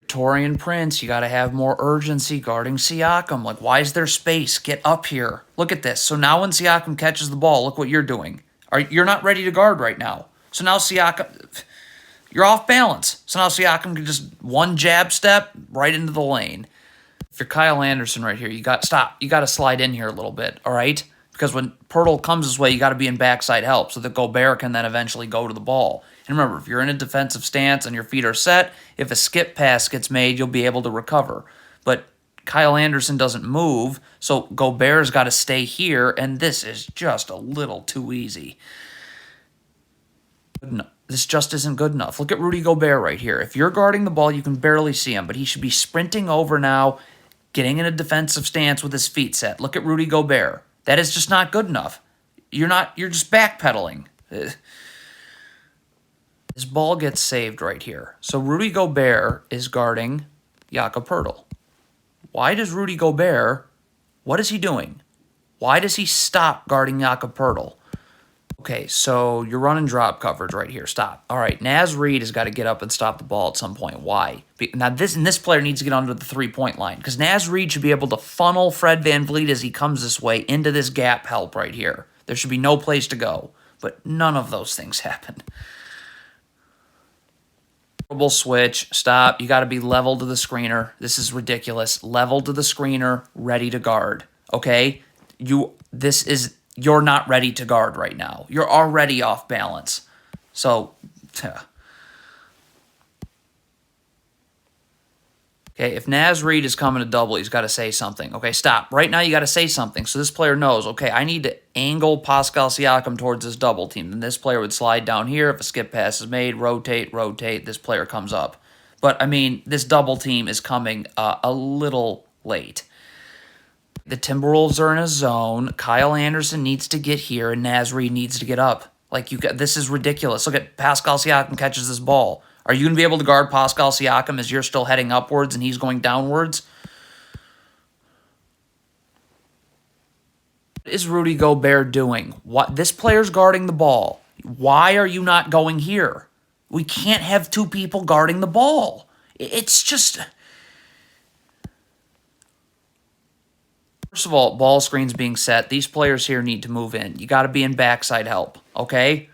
Torian Prince, you got to have more urgency guarding Siakam. Like, why is there space? Get up here. Look at this. So now when Siakam catches the ball, look what you're doing. You're not ready to guard right now. So now Siakam, you're off balance. So now Siakam can just one jab step right into the lane. If you're Kyle Anderson right here, you got to slide in here a little bit, all right? Because when Poeltl comes this way, you got to be in backside help so that Gobert can then eventually go to the ball. And remember, if you're in a defensive stance and your feet are set, if a skip pass gets made, you'll be able to recover. But Kyle Anderson doesn't move, so Gobert's got to stay here, and this is just a little too easy. This just isn't good enough. Look at Rudy Gobert right here. If you're guarding the ball, you can barely see him, but he should be sprinting over now, getting in a defensive stance with his feet set. Look at Rudy Gobert. That is just not good enough. You're just backpedaling. This ball gets saved right here. So Rudy Gobert is guarding Jakob Poeltl. Why does Rudy Gobert, what is he doing? Why does he stop guarding Jakob Poeltl? Okay, so you're running drop coverage right here. Stop. All right, Naz Reid has got to get up and stop the ball at some point. Why? Now, this player needs to get under the three-point line because Naz Reid should be able to funnel Fred VanVleet as he comes this way into this gap help right here. There should be no place to go, but none of those things happen. Horrible switch. Stop. You got to be level to the screener. This is ridiculous. Level to the screener, ready to guard. Okay? You're not ready to guard right now. You're already off balance. So, okay, if Naz Reid is coming to double, he's got to say something. Okay, stop. Right now, you got to say something so this player knows, okay, I need to angle Pascal Siakam towards this double team. Then this player would slide down here. If a skip pass is made, rotate, this player comes up. But, I mean, this double team is coming a little late. The Timberwolves are in a zone. Kyle Anderson needs to get here, and Naz Reid needs to get up. This is ridiculous. Look at Pascal Siakam catches this ball. Are you going to be able to guard Pascal Siakam as you're still heading upwards and he's going downwards? What is Rudy Gobert doing? This player's guarding the ball. Why are you not going here? We can't have two people guarding the ball. It's just... First of all, ball screens being set. These players here need to move in. You got to be in backside help, okay?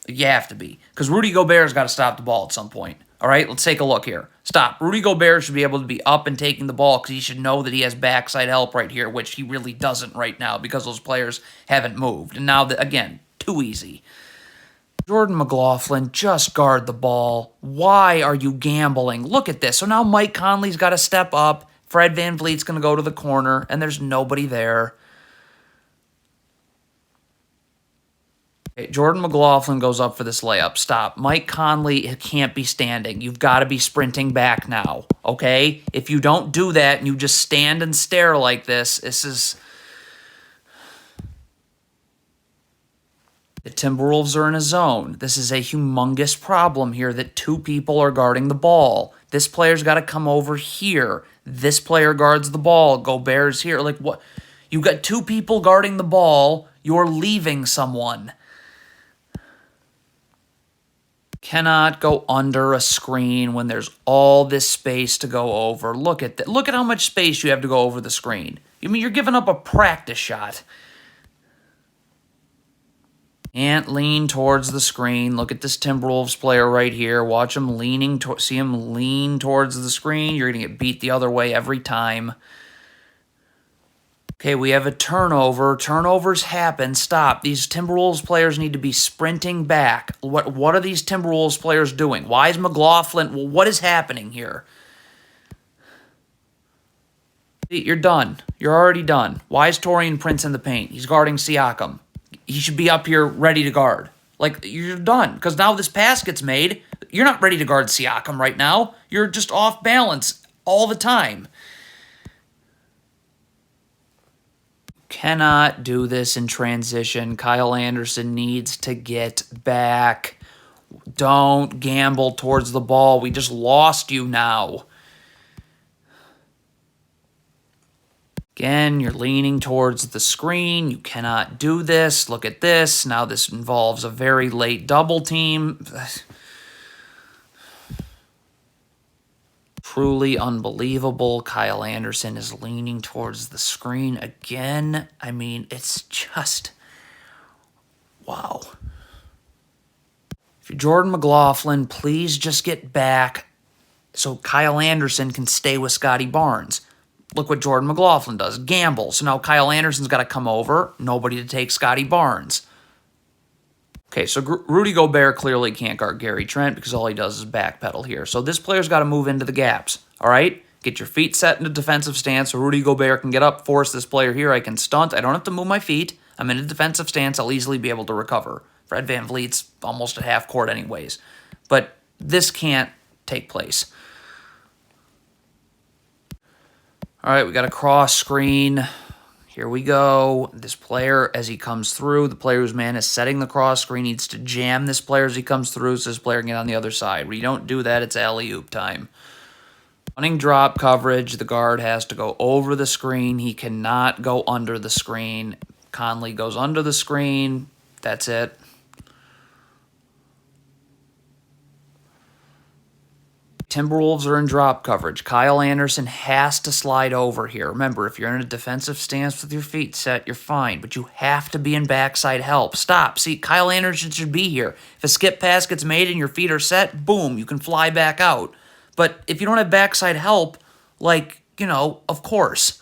You have to be. Because Rudy Gobert's got to stop the ball at some point. All right, let's take a look here. Stop. Rudy Gobert should be able to be up and taking the ball because he should know that he has backside help right here, which he really doesn't right now because those players haven't moved. And now, again, too easy. Jordan McLaughlin, just guard the ball. Why are you gambling? Look at this. So now Mike Conley's got to step up. Fred VanVleet's going to go to the corner, and there's nobody there. Okay, Jordan McLaughlin goes up for this layup. Stop. Mike Conley can't be standing. You've got to be sprinting back now, okay? If you don't do that and you just stand and stare like this is... The Timberwolves are in a zone. This is a humongous problem here that two people are guarding the ball. This player's got to come over here. This player guards the ball. Gobert's here. Like, what? You got two people guarding the ball. You're leaving someone. Cannot go under a screen when there's all this space to go over. Look at that. Look at how much space you have to go over the screen. I mean, you're giving up a practice shot. Can't lean towards the screen. Look at this Timberwolves player right here. Watch him leaning. See him lean towards the screen. You're going to get beat the other way every time. Okay, we have a turnover. Turnovers happen. Stop. These Timberwolves players need to be sprinting back. What are these Timberwolves players doing? Why is McLaughlin... Well, what is happening here? You're done. You're already done. Why is Torian Prince in the paint? He's guarding Siakam. He should be up here ready to guard. Like, you're done. Because now this pass gets made. You're not ready to guard Siakam right now. You're just off balance all the time. Cannot do this in transition. Kyle Anderson needs to get back. Don't gamble towards the ball. We just lost you now. Again, you're leaning towards the screen. You cannot do this. Look at this. Now this involves a very late double team. Truly unbelievable. Kyle Anderson is leaning towards the screen again. I mean, it's just, wow. If you're Jordan McLaughlin, please just get back so Kyle Anderson can stay with Scotty Barnes. Look what Jordan McLaughlin does. Gamble. So now Kyle Anderson's got to come over. Nobody to take Scotty Barnes. Okay, so Rudy Gobert clearly can't guard Gary Trent because all he does is backpedal here. So this player's got to move into the gaps, all right? Get your feet set in a defensive stance so Rudy Gobert can get up, force this player here. I can stunt. I don't have to move my feet. I'm in a defensive stance. I'll easily be able to recover. Fred VanVleet's almost at half court anyways. But this can't take place. All right, we got a cross screen. Here we go. This player, as he comes through, the player whose man is setting the cross screen needs to jam this player as he comes through so this player can get on the other side. When you don't do that, it's alley-oop time. Running drop coverage, the guard has to go over the screen. He cannot go under the screen. Conley goes under the screen. That's it. Timberwolves are in drop coverage. Kyle Anderson has to slide over here. Remember, if you're in a defensive stance with your feet set, you're fine, but you have to be in backside help. Stop. See, Kyle Anderson should be here. If a skip pass gets made and your feet are set, boom, you can fly back out. But if you don't have backside help, like, of course.